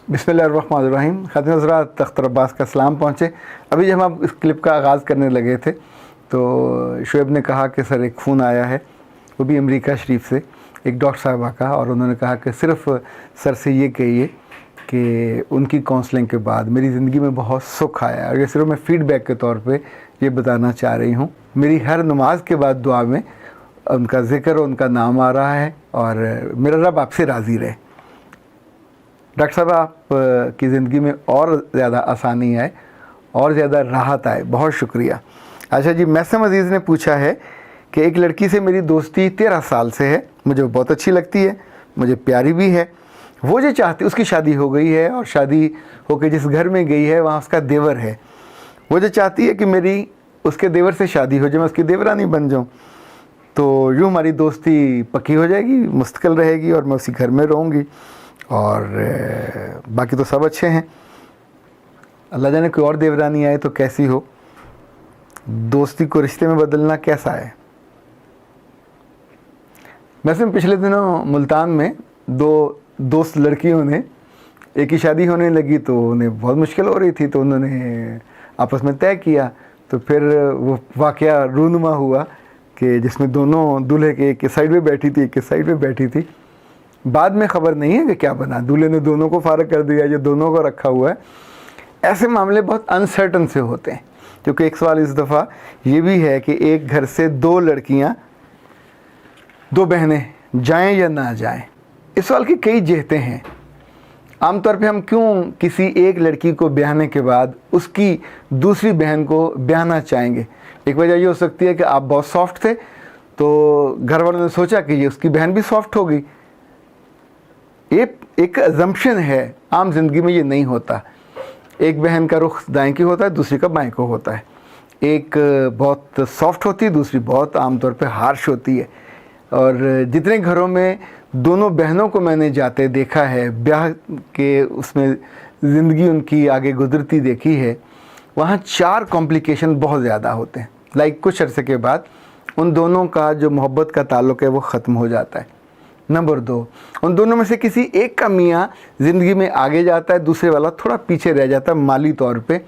बिस्मिल्लाहिर्रहमानिर्रहीम। ख़ातिन हज़रात, तख्त अब्बास का सलाम पहुँचे। अभी जब हम इस क्लिप का आगाज़ करने लगे थे तो शुएब ने कहा कि सर एक फ़ोन आया है, वो भी अमेरिका शरीफ से, एक डॉक्टर साहबा का, और उन्होंने कहा कि सिर्फ़ सर से ये कहिए कि उनकी काउंसलिंग के बाद मेरी ज़िंदगी में बहुत सुख आया। और ये सिर्फ मैं फ़ीडबैक के तौर पे ये बताना चाह रही हूँ। मेरी हर नमाज के बाद दुआ में उनका ज़िक्र, उनका नाम आ रहा है, और मेरा रब आपसे राज़ी रहे। डॉक्टर साहब, आप की ज़िंदगी में और ज़्यादा आसानी आए और ज़्यादा राहत आए, बहुत शुक्रिया। अच्छा जी, मैसम अज़ीज़ ने पूछा है कि एक लड़की से मेरी दोस्ती 13 साल से है, मुझे बहुत अच्छी लगती है, मुझे प्यारी भी है। वो जो चाहती, उसकी शादी हो गई है और शादी होकर जिस घर में गई है वहाँ उसका देवर है। वो जो चाहती है कि मेरी उसके देवर से शादी हो जाए, मैं उसकी देवरानी बन जाऊँ, तो यूँ हमारी दोस्ती पक्की हो जाएगी, मुस्तकिल रहेगी और मैं उसी घर में रहूँगी, और बाकी तो सब अच्छे हैं। अल्लाह जाने कोई और देवरानी आए तो कैसी हो। दोस्ती को रिश्ते में बदलना कैसा है। वैसे पिछले दिनों मुल्तान में दो दोस्त लड़कियों ने, एक की शादी होने लगी तो उन्हें बहुत मुश्किल हो रही थी, तो उन्होंने आपस में तय किया, तो फिर वो वाक़या रूनुमा हुआ कि जिसमें दोनों दूल्हे के एक साइड में बैठी थी, एक के साइड में बैठी थी। बाद में ख़बर नहीं है कि क्या बना, दूल्हे ने दोनों को फारग कर दिया, जो दोनों को रखा हुआ है। ऐसे मामले बहुत अनसर्टन से होते हैं, क्योंकि एक सवाल इस दफ़ा ये भी है कि एक घर से दो लड़कियां, दो बहनें जाएं या ना जाएं। इस सवाल की कई जेहतें हैं। आमतौर पे हम क्यों किसी एक लड़की को ब्याहने के बाद उसकी दूसरी बहन को ब्याहना चाहेंगे। एक वजह ये हो सकती है कि आप बहुत सॉफ्ट थे, तो घर वालों ने सोचा कि ये उसकी बहन भी सॉफ्ट होगी। एक अजम्पशन है, आम जिंदगी में ये नहीं होता। एक बहन का रुख दाएं की होता है, दूसरी का बाएं को होता है। एक बहुत सॉफ्ट होती है, दूसरी बहुत आमतौर पे हार्श होती है। और जितने घरों में दोनों बहनों को मैंने जाते देखा है, ब्याह के उसमें ज़िंदगी उनकी आगे गुजरती देखी है, वहाँ 4 कॉम्प्लिकेशन बहुत ज़्यादा होते हैं। लाइक कुछ अरसे के बाद उन दोनों का जो मोहब्बत का ताल्लुक़ है वो ख़त्म हो जाता है। नंबर 2, उन दोनों में से किसी एक का मियाँ ज़िंदगी में आगे जाता है, दूसरे वाला थोड़ा पीछे रह जाता है माली तौर पे,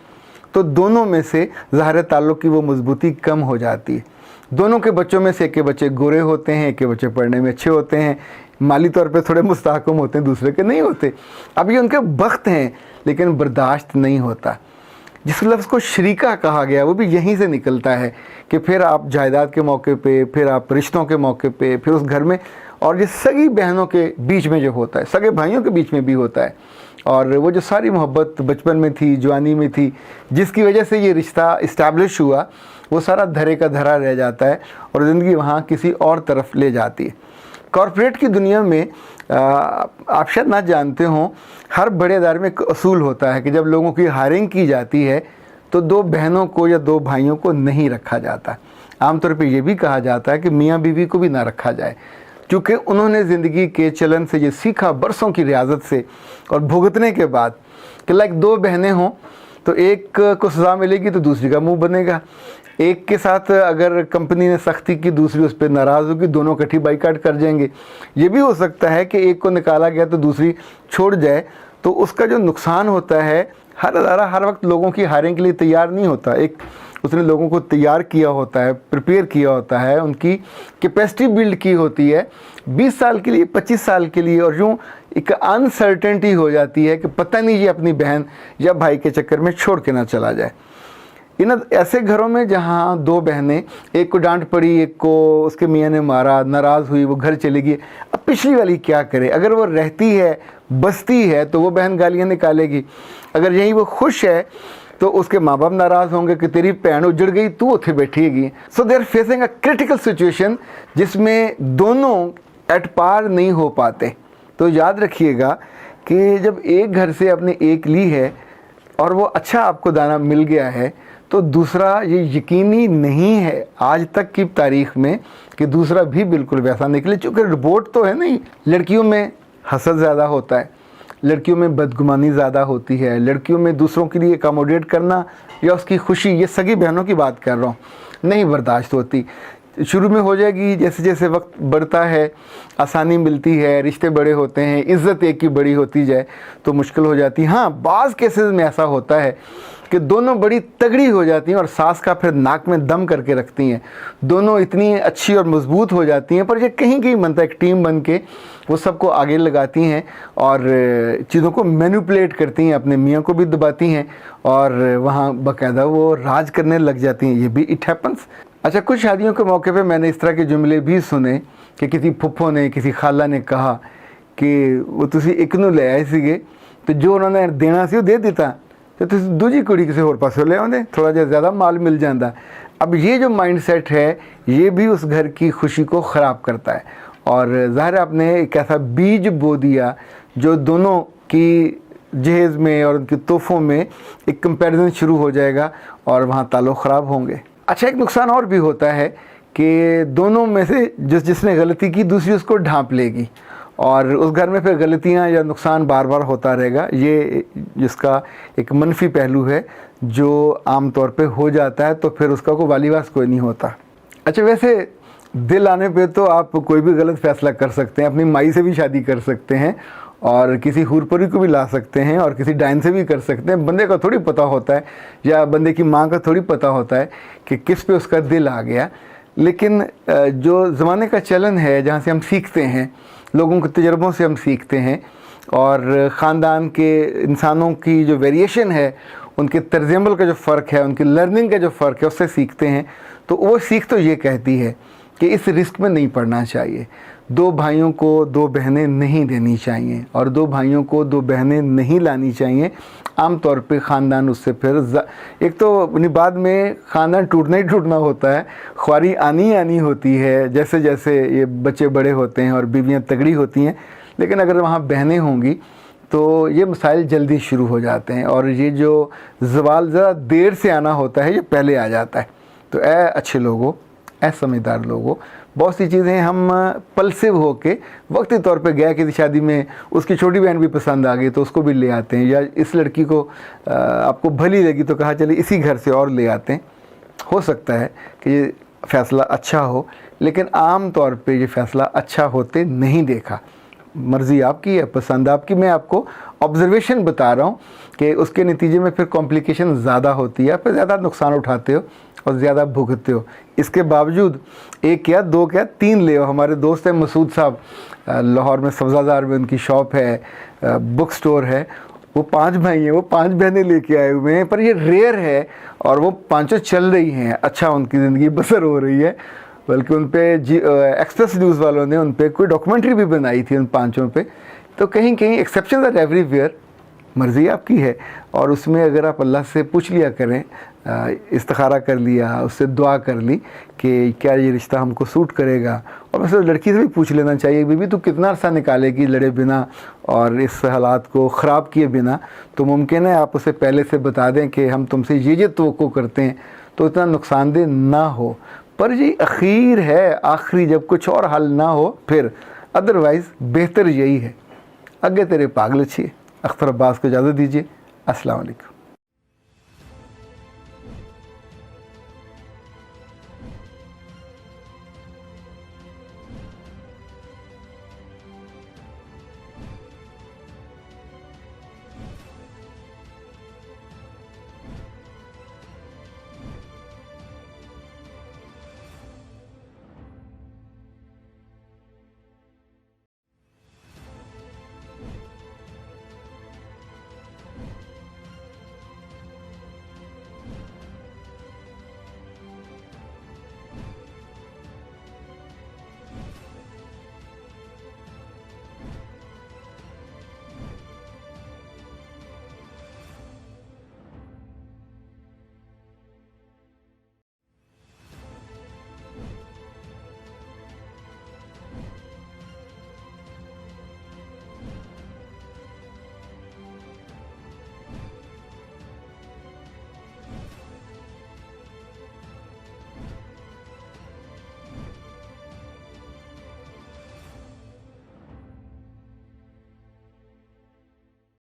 तो दोनों में से ज़ाहिर ताल्लुक़ की वो मजबूती कम हो जाती है। दोनों के बच्चों में से एक के बच्चे गोरे होते हैं, एक के बच्चे पढ़ने में अच्छे होते हैं, माली तौर पे थोड़े मुस्तहकम होते हैं, दूसरे के नहीं होते। अब ये उनके बख्त हैं, लेकिन बर्दाश्त नहीं होता। जिस लफ्ज़ को शरीका कहा गया वो भी यहीं से निकलता है कि फिर आप जायदाद के मौके पे, फिर आप रिश्तों के मौके पे, फिर उस घर में, और ये सगी बहनों के बीच में जो होता है, सगे भाइयों के बीच में भी होता है। और वो जो सारी मोहब्बत बचपन में थी, जवानी में थी, जिसकी वजह से ये रिश्ता इस्टेब्लिश हुआ, वो सारा धरे का धरा रह जाता है और ज़िंदगी वहाँ किसी और तरफ ले जाती है। कॉरपोरेट की दुनिया में आप शायद ना जानते हों, हर बड़े इदारे में एक असूल होता है कि जब लोगों की हायरिंग की जाती है तो 2 बहनों को या 2 भाइयों को नहीं रखा जाता। आमतौर पे ये भी कहा जाता है कि मियाँ बीवी को भी ना रखा जाए, क्योंकि उन्होंने ज़िंदगी के चलन से ये सीखा, बरसों की रियाजत से और भुगतने के बाद, कि लाइक 2 बहनें हों तो एक को सज़ा मिलेगी तो दूसरी का मुंह बनेगा। एक के साथ अगर कंपनी ने सख्ती की, दूसरी उस पर नाराज़ होगी, दोनों इकट्ठी बाइकाट कर जाएंगे। ये भी हो सकता है कि एक को निकाला गया तो दूसरी छोड़ जाए, तो उसका जो नुकसान होता है, हर अदारा हर वक्त लोगों की हायरिंग के लिए तैयार नहीं होता। एक उसने लोगों को तैयार किया होता है, प्रिपेयर किया होता है, उनकी कैपेसिटी बिल्ड की होती है 20 साल के लिए, 25 साल के लिए, और यूँ एक अनसर्टेनिटी हो जाती है कि पता नहीं ये अपनी बहन या भाई के चक्कर में छोड़ के ना चला जाए। इन ऐसे घरों में जहाँ 2 बहनें, एक को डांट पड़ी, एक को उसके मियाँ ने मारा, नाराज़ हुई, वो घर चली गई, अब पिछली वाली क्या करे। अगर वो रहती है, बसती है, तो वो बहन गालियाँ निकालेगी। अगर यहीं वो खुश है तो उसके माँ बाप नाराज़ होंगे कि तेरी भैन उजड़ गई, तू उत्थे बैठीगी। So they are facing a critical situation जिसमें दोनों एट पार नहीं हो पाते। तो याद रखिएगा कि जब एक घर से आपने एक ली है और वो अच्छा आपको दाना मिल गया है, तो दूसरा ये यकीनी नहीं है आज तक की तारीख़ में कि दूसरा भी बिल्कुल वैसा निकले। चूँकि रिपोर्ट तो है नहीं, लड़कियों में हसद ज़्यादा होता है, लड़कियों में बदगुमानी ज़्यादा होती है, लड़कियों में दूसरों के लिए अकोमोडेट करना या उसकी खुशी, ये सगी बहनों की बात कर रहा हूँ, नहीं बर्दाश्त होती। शुरू में हो जाएगी, जैसे जैसे वक्त बढ़ता है, आसानी मिलती है, रिश्ते बड़े होते हैं, इज़्ज़त एक की बड़ी होती जाए तो मुश्किल हो जाती है। हाँ, बाज़ केसेस में ऐसा होता है कि दोनों बड़ी तगड़ी हो जाती हैं और सास का फिर नाक में दम करके रखती हैं। दोनों इतनी अच्छी और मजबूत हो जाती हैं, पर ये कहीं कहीं बनता है एक टीम बन के वो सबको आगे लगाती हैं और चीज़ों को मैनिपुलेट करती हैं, अपने मियाँ को भी दबाती हैं और वहाँ बाकायदा वो राज करने लग जाती हैं। ये भी इट हैपन्स। अच्छा, कुछ शादियों के मौके पे मैंने इस तरह के जुमले भी सुने कि किसी फुफ्फो ने, किसी खाला ने कहा कि वो तुसी एक नू ले आए सीगे तो जो उन्होंने देना सी वो दे दिता तो तुसी दूजी कुड़ी किसी होर पासों ले आउंदे, थोड़ा जिहा ज़्यादा माल मिल जाता। अब ये जो माइंडसेट है ये भी उस घर की खुशी को ख़राब करता है और ज़ाहिर है आपने एक ऐसा बीज बो दिया जो दोनों की जहेज़ में और उनके तोहफ़ों में एक कंपैरिजन शुरू हो जाएगा और वहाँ ताल्लुक़ ख़राब होंगे। अच्छा, एक नुकसान और भी होता है कि दोनों में से जिसने गलती की दूसरी उसको ढांप लेगी और उस घर में फिर गलतियां या नुकसान बार बार होता रहेगा। ये जिसका एक मनफी पहलू है जो आम तौर पे हो जाता है, तो फिर उसका कोई वालीवास कोई नहीं होता। अच्छा, वैसे दिल आने पे तो आप कोई भी गलत फ़ैसला कर सकते हैं, अपनी माई से भी शादी कर सकते हैं और किसी हूरपरी को भी ला सकते हैं और किसी डाइन से भी कर सकते हैं। बंदे का थोड़ी पता होता है या बंदे की माँ का थोड़ी पता होता है कि किस पे उसका दिल आ गया। लेकिन जो ज़माने का चलन है जहाँ से हम सीखते हैं, लोगों के तजर्बों से हम सीखते हैं और ख़ानदान के इंसानों की जो वेरिएशन है, उनके तर्ज़ अमल का जो फ़र्क है, उनकी लर्निंग का जो फ़र्क है, उससे सीखते हैं। तो वो सीख तो ये कहती है कि इस रिस्क में नहीं पड़ना चाहिए। दो भाइयों को दो बहनें नहीं देनी चाहिए और दो भाइयों को दो बहनें नहीं लानी चाहिए। आम तौर पे ख़ानदान उससे फिर एक तो बाद में ख़ानदान टूटना ही टूटना होता है, ख्वारी आनी आनी होती है जैसे जैसे ये बच्चे बड़े होते हैं और बीवियां तगड़ी होती हैं। लेकिन अगर वहाँ बहनें होंगी तो ये मसाइल जल्दी शुरू हो जाते हैं और ये जो ज़वाल ज़रा देर से आना होता है ये पहले आ जाता है। तो अच्छे लोगों, समझदार लोगों, बहुत सी चीज़ें हम पल्सिव होके वक्ती तौर पे गया किसी शादी में, उसकी छोटी बहन भी पसंद आ गई तो उसको भी ले आते हैं, या इस लड़की को आपको भली लगी तो कहा चलिए इसी घर से और ले आते हैं। हो सकता है कि ये फ़ैसला अच्छा हो, लेकिन आम तौर पे ये फ़ैसला अच्छा होते नहीं देखा। मर्ज़ी आपकी है, पसंद आपकी, मैं आपको ऑब्ज़र्वेशन बता रहा हूँ कि उसके नतीजे में फिर कॉम्प्लिकेशन ज़्यादा होती है, फिर ज़्यादा नुकसान उठाते हो और ज़्यादा भुगतते हो। इसके बावजूद एक क्या, दो क्या, तीन ले आओ। हमारे दोस्त हैं मसूद साहब, लाहौर में सब्ज़ादार में उनकी शॉप है, बुक स्टोर है। वो 5 भाई हैं, वो 5 बहनें लेके आए हुए हैं, पर ये रेयर है और वो पाँचों चल रही हैं, अच्छा उनकी ज़िंदगी बसर हो रही है। बल्कि उन पे एक्सप्रेस न्यूज़ वालों ने उन पे कोई डॉक्यूमेंट्री भी बनाई थी उन पाँचों पे। तो कहीं कहीं एक्सेप्शन आर एवरीवेयर, मर्ज़ी आपकी है। और उसमें अगर आप अल्लाह से पूछ लिया करें, इस्तिखारा कर लिया, उससे दुआ कर ली कि क्या ये रिश्ता हमको सूट करेगा, और वैसे लड़की से भी पूछ लेना चाहिए, बीबी तू कितना अर्सा निकालेगी लड़े बिना और इस हालात को ख़राब किए बिना। तो मुमकिन है आप उसे पहले से बता दें कि हम तुमसे ये तवक्को करते हैं, तो इतना नुकसानदेह ना हो। पर ये अखीर है, आखिरी जब कुछ और हल ना हो फिर, अदरवाइज़ बेहतर यही है। अगे तेरे पागल छिए। अख्तर अब्बास को इजाज़त दीजिए। अस्सलाम वालेकुम।